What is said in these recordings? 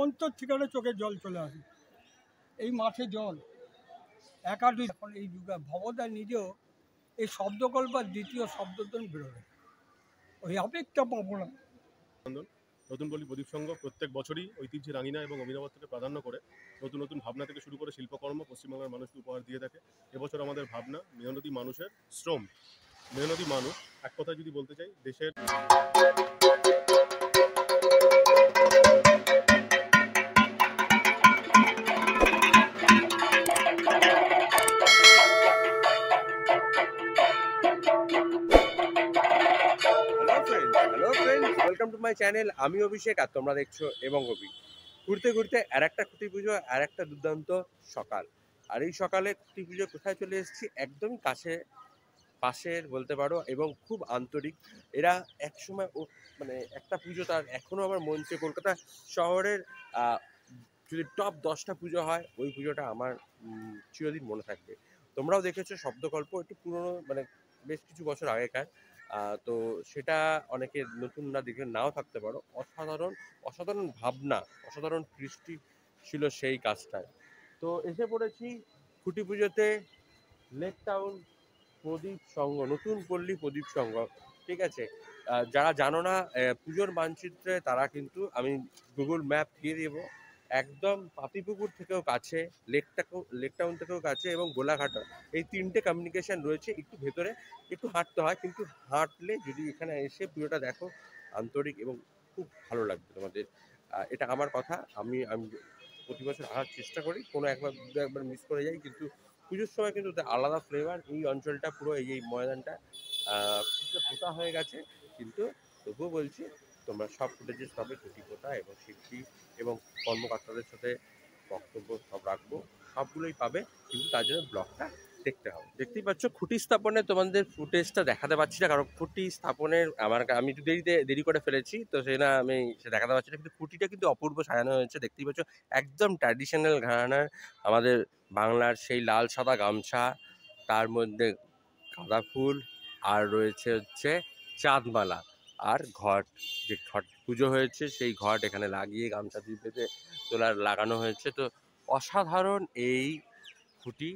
অন্তর ঠিকানা চোখে জল চলে আসে। এই মাঠে জল একাডি এখন এই যুগে ভবদা নিজেও এই শব্দকল্পার দ্বিতীয় শব্দতন বেরোবে, ওই আবেগটা পাবো না। নতুন পল্লী প্রদীপ সংঘ প্রত্যেক বছরই ঐতিহ্যের রাঙিনা এবং অভিনবত্বকে প্রাধান্য করে নতুন নতুন ভাবনা থেকে শুরু করে শিল্পকর্ম পশ্চিমবাংলার মানুষকে উপহার দিয়ে থাকে। এবছর আমাদের ভাবনা মেহনতি মানুষের শ্রম। মেহনতি মানুষ এক কথায় যদি বলতে চাই দেশের ওয়েলকাম টু মাই চ্যানেল। আমি অভিষেক আর তোমরা দেখছো এবং অভি। ঘুরতে ঘুরতে আর একটা খুঁটি পুজো, আর একটা দুর্দান্ত সকাল। আর এই সকালে খুঁটি পুজো কোথায় চলে এসেছি, একদমই কাছে পাশের বলতে পারো, এবং খুব আন্তরিক এরা। একসময় মানে একটা পুজো তার এখনো আমার মঞ্চে কলকাতা শহরের যদি টপ 10টা পুজো হয়, ওই পুজোটা আমার চিরদিন মনে থাকবে। তোমরাও দেখেছো শব্দকল্প, একটু পুরনো, মানে বেশ কিছু বছর আগেকার। তো সেটা অনেকে নতুনরা দেখে নাও থাকতে পারো। অসাধারণ ভাবনা, অসাধারণ কৃষ্টি ছিল সেই কাজটায়। তো এসে পড়েছি খুঁটি পুজোতে লেক টাউন প্রদীপ সংঘ, নতুন পল্লী প্রদীপ সংঘ। ঠিক আছে, যারা জানো না পুজোর মানচিত্রে, তারা কিন্তু আমি গুগল ম্যাপ দিয়ে দেবো, একদম পাতিপুকুর থেকেও কাছে, লেক টাউন থেকেও কাছে, এবং গোলাঘাট, এই তিনটে কমিউনিকেশন রয়েছে। একটু ভেতরে একটু হাঁটতে হয়, কিন্তু হাঁটলে যদি এখানে এসে পুজোটা দেখো, আন্তরিক এবং খুব ভালো লাগবে তোমাদের। এটা আমার কথা। আমি প্রতি বছর আসার চেষ্টা করি, কোনো একবার মিস করে যাই, কিন্তু পুজোর সময় কিন্তু আলাদা ফ্লেভার। এই অঞ্চলটা পুরো এই ময়দানটা পোতা হয়ে গেছে, কিন্তু তবুও বলছি তোমরা সব ফুটেজেস পাবে, খুঁটি পোতা এবং শিল্পী এবং কর্মকর্তাদের সাথে বক্তব্য সব রাখবো, সবগুলোই পাবে, কিন্তু তার জন্য ব্লগটা দেখতে হবে। দেখতেই পাচ্ছ খুঁটি স্থাপনে তোমাদের ফুটেজটা দেখাতে পারছি না, কারণ খুঁটি স্থাপনের আমি একটু দেরি করে ফেলেছি, তো সেটা আমি দেখাতে পারছি না। কিন্তু খুঁটিটা কিন্তু অপূর্ব সাজানো হয়েছে, দেখতেই পাচ্ছ একদম ট্র্যাডিশনাল ঘরানার আমাদের বাংলার সেই লাল সাদা গামছা, তার মধ্যে গাঁদা ফুল, আর রয়েছে হচ্ছে চাঁদমালা, আর ঘট, যে ঘট পুজো হয়েছে সেই ঘট এখানে লাগিয়ে গামছা দিয়ে বেঁধে লাগানো হয়েছে। তো অসাধারণ এই খুঁটি,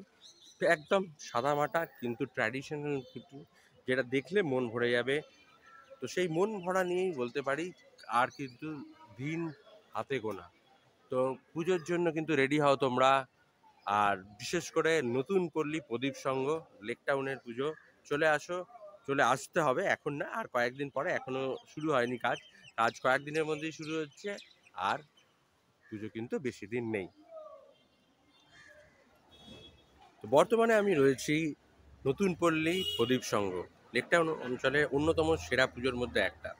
একদম সাদামাটা কিন্তু ট্র্যাডিশনাল খুঁটি, যেটা দেখলে মন ভরে যাবে। তো সেই মন ভরা নিয়েই বলতে পারি, আর কিন্তু দিন হাতে গোনা। তো পুজোর জন্য কিন্তু রেডি হও তোমরা। আর বিশেষ করে নতুন পল্লী প্রদীপ সংঘ লেক টাউনের পুজো, চলে আসতে হবে, এখন না, আর কয়েকদিন পরে। এখনো শুরু হয়নি কাজ কয়েকদিনের মধ্যেই শুরু হচ্ছে, আর পুজো কিন্তু বেশি দিন নেই। তো বর্তমানে আমি রয়েছি নতুন পল্লী প্রদীপ সংঘ, লেক টাউন অঞ্চলের অন্যতম সেরা পুজোর মধ্যে একটা।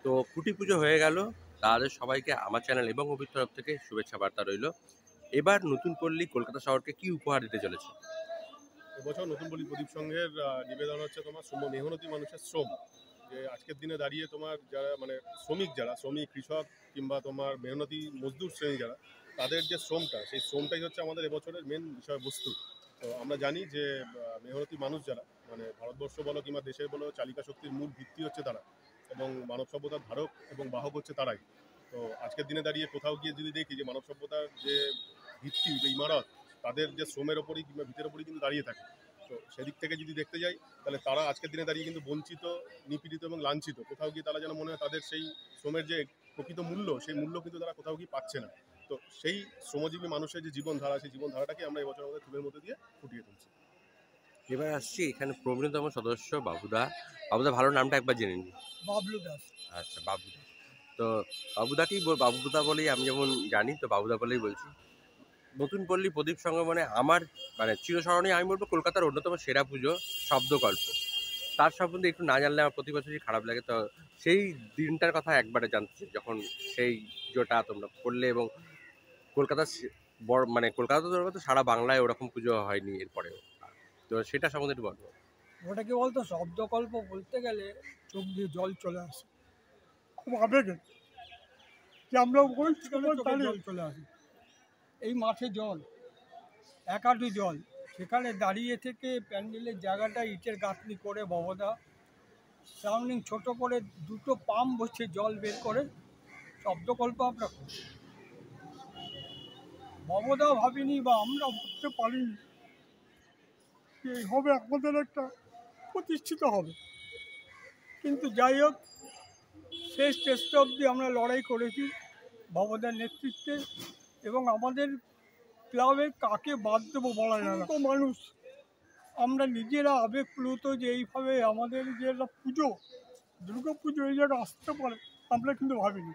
তো খুঁটি পুজো হয়ে গেল, তাদের সবাইকে আমার চ্যানেল এবং অভির তরফ থেকে শুভেচ্ছা বার্তা রইল। এবার নতুন পল্লী কলকাতা শহরকে কি উপহার দিতে চলেছে? এবছর নতুন পল্লী প্রদীপ সংঘের নিবেদন হচ্ছে তোমার মেহনতি মানুষের শ্রম। যে আজকের দিনে দাঁড়িয়ে তোমার যারা মানে শ্রমিক কৃষক কিংবা তোমার মেহনতি মজদুর শ্রেণী যারা, তাদের যে শ্রমটা, সেই শ্রমটাই হচ্ছে আমাদের এবছরের মেন বিষয়বস্তু। তো আমরা জানি যে মেহনতি মানুষ যারা, মানে ভারতবর্ষ বলো কিংবা দেশের বলো, চালিকা শক্তির মূল ভিত্তি হচ্ছে তারা, এবং মানব সভ্যতার ধারক এবং বাহক হচ্ছে তারাই। তো আজকের দিনে দাঁড়িয়ে কোথাও গিয়ে যদি দেখি যে মানব সভ্যতার যে ভিত্তি, যে ইমারত, তাদের যে শ্রমের ওপরই কিংবা ভিতের ওপরই কিন্তু দাঁড়িয়ে থাকে। তো সেদিক থেকে যদি দেখতে যাই, তাহলে তারা আজকের দিনে দাঁড়িয়ে কিন্তু বঞ্চিত, নিপীড়িত এবং লাঞ্ছিত। কোথাও গিয়ে তারা যেন মনে হয় তাদের সেই শ্রমের যে প্রকৃত মূল্য, সেই মূল্য কিন্তু তারা কোথাও গিয়ে পাচ্ছে না। তো সেই শ্রমজীবী মানুষের যে জীবনধারা, সেই জীবনধারাটাকে আমরা এবছর আমাদের থিমের মধ্যে দিয়ে ফুটিয়ে তুলছি। এবার আসছি এখানে প্রবীণতম সদস্য বাবুদা। ভালো নামটা একবার জেনে নিই। বাবলু দাস। আচ্ছা, বাবুদা। তো বাবুদা বলেই আমি যেমন জানি, তো বাবুদা বলেই বলছি। নতুন পল্লী প্রদীপ সংঘ মানে আমার চিরস্মরণীয়, আমি বলবো কলকাতার অন্যতম সেরা পুজো, শব্দকল্প। তার সম্বন্ধে একটু না জানলে আমার প্রতি বছরই খারাপ লাগে। তো সেই দিনটার কথা একবারে জানতে চাই, যখন সেই পুজোটা তোমরা করলে, এবং কলকাতার কলকাতা তো সারা বাংলায় ওরকম পুজো হয়নি এরপরেও। তো সেটা সম্বন্ধে একটু বলবো। ওটা কি বলতো, শব্দকল্প বলতে গেলে চোখ দিয়ে জল চলে আসে, খুব আবেগে যে আমরা জল চলে আসে। এই মাঠে জল একাডি জল, সেখানে দাঁড়িয়ে থেকে প্যান্ডেলের জায়গাটা ইটের গাঁথনি করে ভবদা সারাউন্ডিং ছোট করে 2টো পাম্প বসে জল বের করে শব্দকল্প আমরা করি। ভবদাও ভাবিনি বা আমরা ভাবতে পারিনি যে এইভাবে আমাদের একটা প্রতিষ্ঠিত হবে। কিন্তু যাই হোক, শেষ চেষ্টা অবধি আমরা লড়াই করেছি ভবদার নেতৃত্বে, এবং আমাদের ক্লাবের কাকে বাদ দেবো বলা যায় না। তো মানুষ আমরা নিজেরা আবেগপ্লুত যে এইভাবে আমাদের যে একটা পুজো, দুর্গা পুজো এই জায়গায় আসতে পারে আমরা কিন্তু ভাবিনি।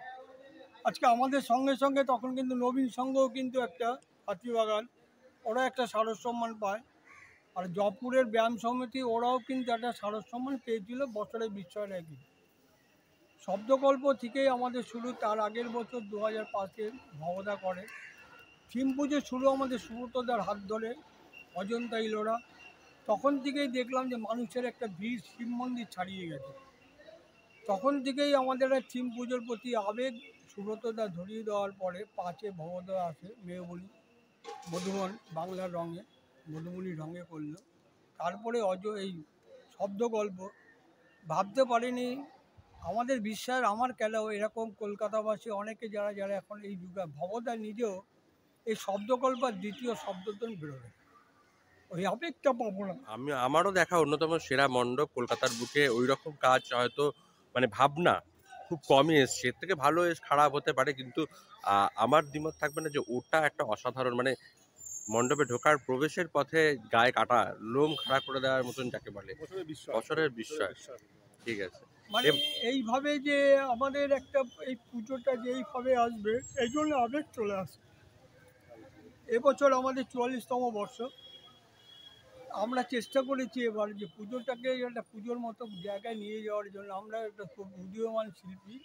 আজকে আমাদের সঙ্গে সঙ্গে তখন কিন্তু নবীন সংঘও কিন্তু একটা হাতিবাগান, ওরা একটা স্মারক সম্মান পায়, আর জয়পুরের ব্যায়াম সমিতি ওরাও কিন্তু একটা স্মারক সম্মান পেয়েছিল বছরের বিস্ময় নাকি। শব্দকল্প থেকেই আমাদের শুরু, তার আগের বছর 2005-এ ভবদা করে। থিম পুজো শুরু আমাদের সুব্রতদার হাত ধরে, অজন্তা ইলোরা। তখন থেকেই দেখলাম যে মানুষের একটা ভিড় শিব মন্দির ছাড়িয়ে গেছে। তখন থেকেই আমাদের থিম পুজোর প্রতি আবেগ সুব্রতদা ধরিয়ে দেওয়ার পরে 5-এ ভবদা আসে, মেয়বনি মধুবন বাংলার রঙে, মধুবনির রঙে করলো। তারপরে এই শব্দগল্প ভাবতে পারিনি, আমাদের বিশ্বাস আমার কেলাও এরকম কলকাতাবাসী অনেকে যারা যারা এখন এই যুগে ভবদা নিজেও এই শব্দকল্পের দ্বিতীয় শব্দতন বেরোবে, ওই আবেগটা পাবো না। আমারও দেখা অন্যতম সেরা মণ্ডপ কলকাতার বুকে, ওই রকম কাজ হয়তো মানে ভাবনা খুব কমই এসছে, এর থেকে ভালো খারাপ হতে পারে, কিন্তু আমার দ্বিমত থাকবে না যে ওটা একটা অসাধারণ, মানে মণ্ডপে ঢোকার প্রবেশের পথে গায়ে কাটা লোম খাড়া করে দেওয়ার মতন যাকে বলে বছরের বিস্ময়। ঠিক আছে, মানে এইভাবে যে আমাদের একটা এই পুজোটা যে এইভাবে আসবে, এই জন্য আবেগ চলে আসে। এবছর আমাদের 44তম বর্ষ। আমরা চেষ্টা করেছি এবার যে পুজোটাকে একটা পুজোর মতো জায়গায় নিয়ে যাওয়ার জন্য। আমরা একটা খুব উদীয়মান শিল্পী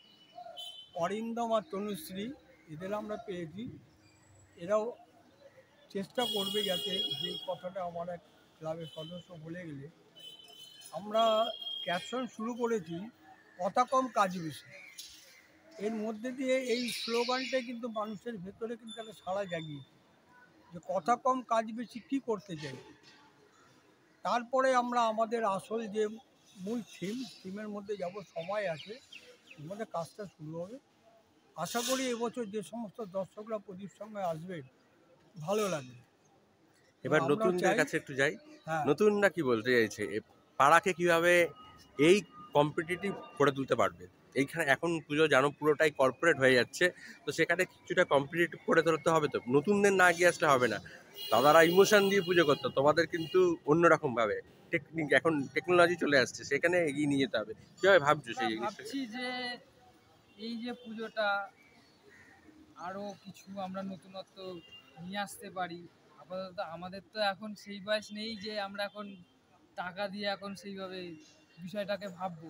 অরিন্দম আর তনুশ্রী, এদের আমরা পেয়েছি। এরাও চেষ্টা করবে যাতে, যে কথাটা আমার এক ক্লাবের সদস্য বলে গেলে, আমরা ক্যাপশন শুরু করেছি কথা কম কাজ বেশি। এর মধ্যে দিয়ে এই স্লোগানটা কিন্তু মানুষের ভেতরে কিন্তু একটা সাড়া জাগিয়েছে যে কথা কম কাজ বেশি কী করতে চাই। তারপরে আমরা আমাদের আসল যে মূল থিমের মধ্যে যাব, সময় আছে, এর মধ্যে কাজটা শুরু হবে। আশা করি এবছর যে সমস্ত দর্শকরা প্রদীপ সঙ্গে আসবে ভালো লাগবে। এবার নতুনদের কাছে একটু যাই। হ্যাঁ, নতুনরা কি বলতে চাইছে, পাড়াকে কিভাবে এই কম্পিটিটিভ করে তুলতে পারবে? এইখানে এখন পুজো জানো পুরোটাই কর্পোরেট হয়ে যাচ্ছে, তো সেখানে কিছুটা কম্পিটিটিভ করে তুলতে হবে। তো নতুনদের না গিয়ে আসলে হবে না, দাদারা ইমোশন দিয়ে পুজো করতো, তোমাদের কিন্তু অন্যরকম ভাবে এখন টেকনোলজি চলে আসছে, সেখানে এগিয়ে নিয়ে যেতে হবে। কিভাবে ভাবছো সেই জিনিসটা? ভাবছি যে এই যে পুজোটা আরো কিছু আমরা নতুনত্ব নিয়ে আসতে পারি। আপাতত আমাদের তো এখন সেই বয়স নেই যে আমরা এখন টাকা দিয়ে এখন সেইভাবে বিষয়টাকে ভাববো।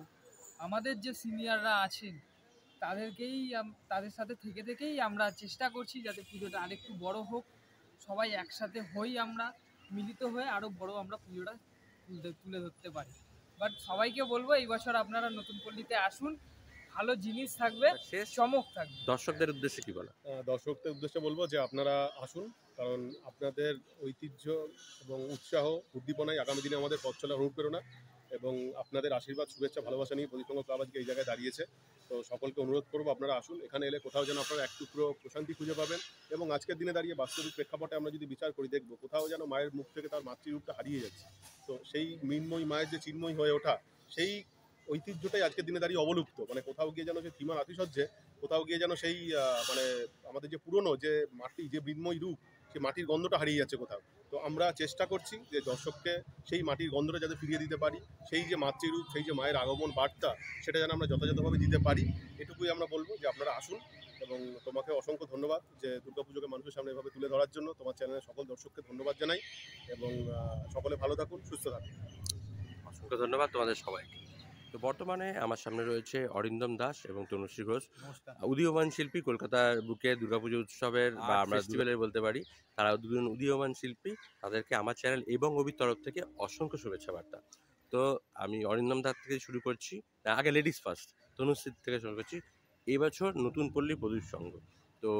আমাদের যে সিনিয়ররা আছেন তাদের সাথে থেকেই আমরা চেষ্টা করছি যাতে পুজোটা আরেকটু বড় হোক, সবাই একসাথে হই, আমরা মিলিত হয়ে আরো বড় আমরা পুজোটা তুলে ধরতে পারি। বাট সবাইকে বলবো এই বছর আপনারা নতুন পল্লীতে আসুন, ভালো জিনিস থাকবে, শেষ চমক থাকবে। দর্শকদের উদ্দেশ্যে কি বলা? দর্শকদের উদ্দেশ্যে বলবো যে আপনারা আসুন, কারণ আপনাদের ঐতিহ্য এবং উৎসাহ উদ্দীপনায় আগামী দিনে আমাদের পথ চলা অনুপ্রেরণা, এবং আপনাদের আশীর্বাদ শুভেচ্ছা ভালোবাসা নিয়ে প্রতিসংঘ ক্লাব আজকে এই জায়গায় দাঁড়িয়েছে। তো সকলকে অনুরোধ করবো আপনারা আসুন, এখানে এলে কোথাও যেন আপনারা এক টুকরো প্রশান্তি খুঁজে পাবেন। এবং আজকের দিনে দাঁড়িয়ে বাস্তবিক প্রেক্ষাপটে আমরা যদি বিচার করি, দেখবো কোথাও যেন মায়ের মুখ থেকে তার মাতৃরূপটা হারিয়ে যাচ্ছে। তো সেই মৃন্ময়ী মায়ের যে চিন্ময়ী হয়ে ওঠা, সেই ঐতিহ্যটাই আজকের দিনে দাঁড়িয়ে অবলুপ্ত। মানে কোথাও গিয়ে যেন সেই থিমার আতিশয্যে, কোথাও গিয়ে যেন সেই মানে আমাদের যে পুরনো যে মাটি, যে মৃন্ময়ী রূপ, সেই মাটির গন্ধটা হারিয়ে যাচ্ছে কোথাও। তো আমরা চেষ্টা করছি যে দর্শককে সেই মাটির গন্ধটা যাতে ফিরিয়ে দিতে পারি, সেই যে মাতৃরূপ, সেই যে মায়ের আগমন বার্তা, সেটা যেন আমরা যথাযথভাবে দিতে পারি। এটুকুই আমরা বলবো যে আপনারা আসুন। এবং তোমাকে অসংখ্য ধন্যবাদ যে দুর্গাপুজোকে মানুষের সামনে এভাবে তুলে ধরার জন্য। তোমার চ্যানেলের সকল দর্শককে ধন্যবাদ জানাই, এবং সকলে ভালো থাকুন, সুস্থ থাকুন। অসংখ্য ধন্যবাদ তোমাদের সবাইকে। তো বর্তমানে আমার সামনে রয়েছে অরিন্দম দাস এবং তনুশ্রী ঘোষ, উদীয়মান শিল্পী, কলকাতার বুকে দুর্গাপুজো উৎসবের বা আমরা ফেস্টিভ্যালের বলতে পারি। তারা দুজন উদীয়মান শিল্পী, তাদেরকে আমার চ্যানেল এবং অভির তরফ থেকে অসংখ্য শুভেচ্ছা বার্তা। তো আমি অরিন্দম দাস থেকে শুরু করছি, আগে লেডিস ফার্স্ট, তনুশ্রী থেকে শুরু করছি। এই বছর নতুন পল্লী প্রদীপ সংঘ, তো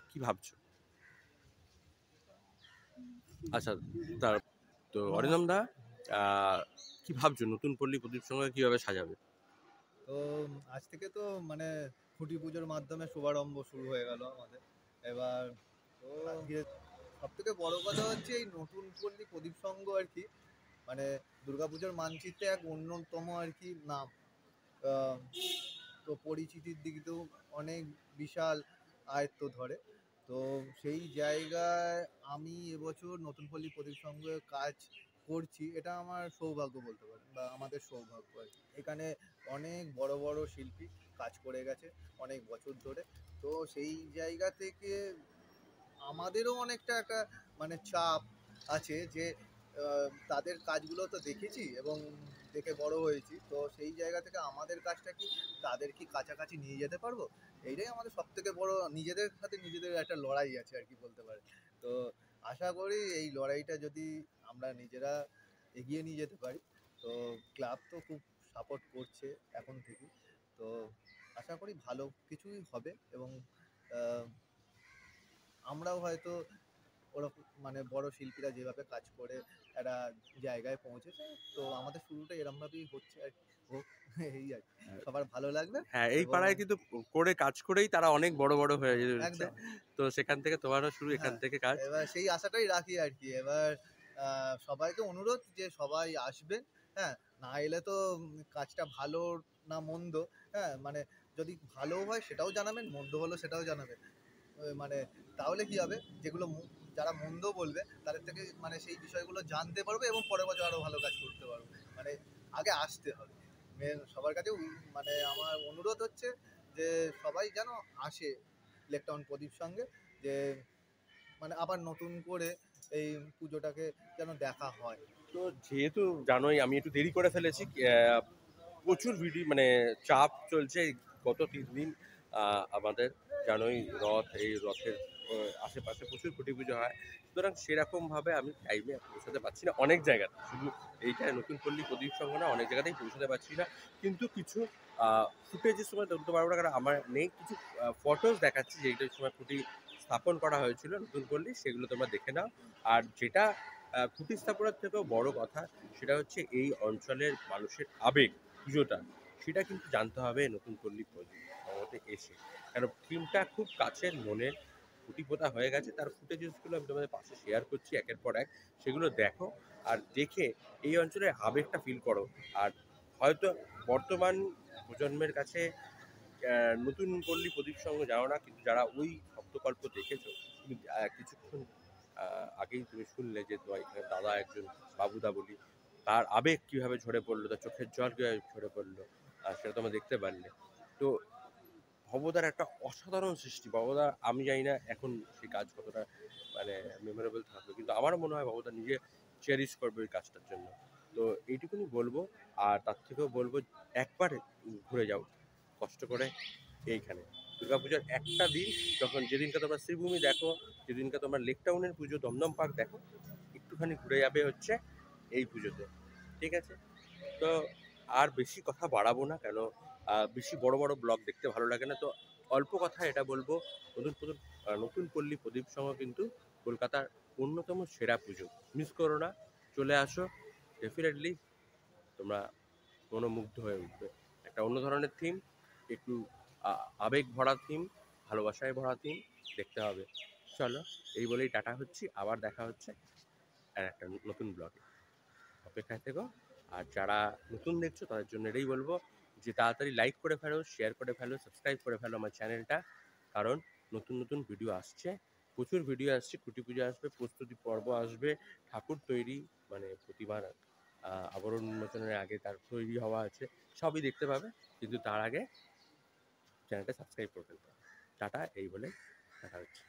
কি ভাবছো? আচ্ছা, তো অরিন্দম দা, কি ভাবছো নতুন পল্লী প্রদীপ সংঘ কিভাবে সাজাবে? তো আজ থেকে তো মানে খুঁটি পুজোর মাধ্যমে শুভারম্ভ শুরু হয়ে গেল আমাদের। এবার তো সব থেকে বড় কথা হচ্ছে এই নতুন পল্লী প্রদীপ সংঘ আর কি, মানে দুর্গাপুজোর মানচিত্রে এক অন্যতম আর কি নাম। আহ, তো পরিচিতির দিক দিয়েও অনেক বিশাল আয়ত্ত ধরে। তো সেই জায়গায় আমি এবছর নতুন পল্লী প্রদীপ সংঘে কাজ করছি, এটা আমার সৌভাগ্য বলতে পারেন, বা আমাদের সৌভাগ্য আর কি। এখানে অনেক বড় বড় শিল্পী কাজ করে গেছে অনেক বছর ধরে। তো সেই জায়গা থেকে আমাদেরও অনেকটা একটা মানে চাপ আছে যে তাদের কাজগুলো তো দেখেছি এবং দেখে বড় হয়েছি, তো সেই জায়গা থেকে আমাদের কাজটা কি তাদের কি কাছাকাছি নিয়ে যেতে পারবো, এইটাই আমাদের সব থেকে বড়, নিজেদের সাথে নিজেদের একটা লড়াই আছে আর কি বলতে পারে। তো আশা করি এই লড়াইটা যদি আমরা নিজেরা এগিয়ে নিয়ে যেতে পারি, তো ক্লাব তো খুব সাপোর্ট করছে এখন থেকে। তো আশা করি ভালো কিছুই হবে এবং আহ, আমরাও হয়তো ওরকম মানে বড় শিল্পীরা যেভাবে কাজ করে একটা জায়গায় পৌঁছেছে, তো আমাদের শুরুটা এরমভাবেই হচ্ছে আর কি। হোক, এই আর কি। সবার ভালো লাগবে। হ্যাঁ, এই এবং পাড়ায় কিন্তু করে কাজ করেই তারা অনেক বড় বড় হয়ে যাচ্ছে। একদম তো সেখান থেকে তোমারও শুরু, এখান হ্যাঁ, থেকে কাজ। এবার সেই আশাটাই রাখি আর কি। এবার সবাইকে অনুরোধ যে সবাই আসবেন। হ্যাঁ, না এলে তো কাজটা ভালো না মন্দ, হ্যাঁ মানে যদি ভালো হয় সেটাও জানাবেন, মন্দ হলো সেটাও জানাবেন। মানে তাহলে কি হবে, যেগুলো যারা মন্দ বলবে তাদের থেকে মানে সেই বিষয়গুলো জানতে পারবে এবং পরের বছর আরো ভালো কাজ করতে পারবে। মানে আগে আসতে হবে। সবার কাছে মানে আমার অনুরোধ হচ্ছে যে সবাই যেন আসে লেকটাউন প্রদীপ সঙ্গে, যে মানে আবার নতুন করে এই পুজোটাকে যেন দেখা হয়। তো যেহেতু জানোই আমি একটু দেরি করে ফেলেছি, প্রচুর ভিডিও মানে চাপ চলছে এই গত 3 দিন। আমাদের জানোই এই রথের আশেপাশে প্রচুর খুঁটি পুজো হয়, সুতরাং সেরকমভাবে আমি টাইমে পৌঁছাতে পারছি না অনেক জায়গাতে। শুধু এইটা নতুন পল্লী প্রদীপ সংঘ না, অনেক জায়গাতেই পৌঁছাতে পারছি না। কিন্তু কিছু ফুটেজের সময় ধরতে পারবো না, কারণ আমার নেই। কিছু ফটোজ দেখাচ্ছি যেইটার সময় খুঁটি স্থাপন করা হয়েছিল নতুন পল্লী, সেগুলো তোমরা দেখে নাও। আর যেটা খুঁটি স্থাপনের থেকেও বড় কথা, সেটা হচ্ছে এই অঞ্চলের মানুষের আবেগ পুজোটা, সেটা কিন্তু জানতে হবে নতুন পল্লী প্রজন্মতে এসে। কারণ থিমটা খুব কাছের মনের, খুঁটি পোতা হয়ে গেছে, তার ফুটেজেসগুলো আমি তোমাদের পাশে শেয়ার করছি একের পর এক। সেগুলো দেখো, আর দেখে এই অঞ্চলের আবেগটা ফিল করো। আর হয়তো বর্তমান প্রজন্মের কাছে নতুন পল্লী প্রদীপ সংঘ যাও না, কিন্তু যারা ওই সপ্তকল্প দেখেছো, তুমি কিছুক্ষণ আগেই তুমি শুনলে যে তোমার এখানে দাদা একজন বাবুদা বলি, তার আবেগ কিভাবে ঝরে পড়লো, তার চোখের জল কিভাবে ঝরে পড়লো, সেটা তোমরা দেখতে পারলে। তো ভবদার একটা অসাধারণ সৃষ্টি। ভবদা, আমি জানি না এখন সেই কাজ কতটা মানে মেমোরেবল থাকবে, কিন্তু আমার মনে হয় ভবদা নিজে চেরিশ করবে ওই কাজটার জন্য। তো এইটুকুনি বলবো। আর তার থেকেও বলবো, একবার ঘুরে যাও কষ্ট করে এইখানে। দুর্গাপুজোর একটা দিন, যখন যেদিনকে তোমরা শ্রীভূমি দেখো, যেদিনকে তোমরা লেক টাউনের পুজো দমদম পার্ক দেখো, একটুখানি ঘুরে যাবে হচ্ছে এই পুজোতে। ঠিক আছে? তো আর বেশি কথা বাড়াবো না, কেন বেশি বড় বড় ব্লগ দেখতে ভালো লাগে না। তো অল্প কথা এটা বলবো, নতুন পল্লী প্রদীপ সংঘ কিন্তু কলকাতার অন্যতম সেরা পুজো। মিস করো না, চলে আসো। ডেফিনেটলি তোমরা মনোমুগ্ধ হয়ে উঠবে। একটা অন্য ধরনের থিম, একটু আবেগ ভরা থিম, ভালোবাসায় ভরা থিম, দেখতে হবে। চলো, এই বলেই টাটা হচ্ছি, আবার দেখা হচ্ছে আর একটা নতুন ব্লগে। অপেক্ষায় থেকো। আর যারা নতুন দেখছো তাদের জন্য এটাই বলবো যে তাড়াতাড়ি লাইক করে ফেলো, শেয়ার করে ফেলো, সাবস্ক্রাইব করে ফেলো আমার চ্যানেলটা। কারণ নতুন নতুন ভিডিও আসছে, প্রচুর ভিডিও আসছে। খুঁটি পুজো আসবে, প্রস্তুতি পর্ব আসবে, ঠাকুর তৈরি মানে প্রতিমার আবরণ উন্মোচনের আগে তার তৈরি হওয়া আছে, সবই দেখতে পাবে। কিন্তু তার আগে চ্যানেলটা সাবস্ক্রাইব করে ফেলতে হবে। টাটা, এই বলে দেখা হচ্ছে।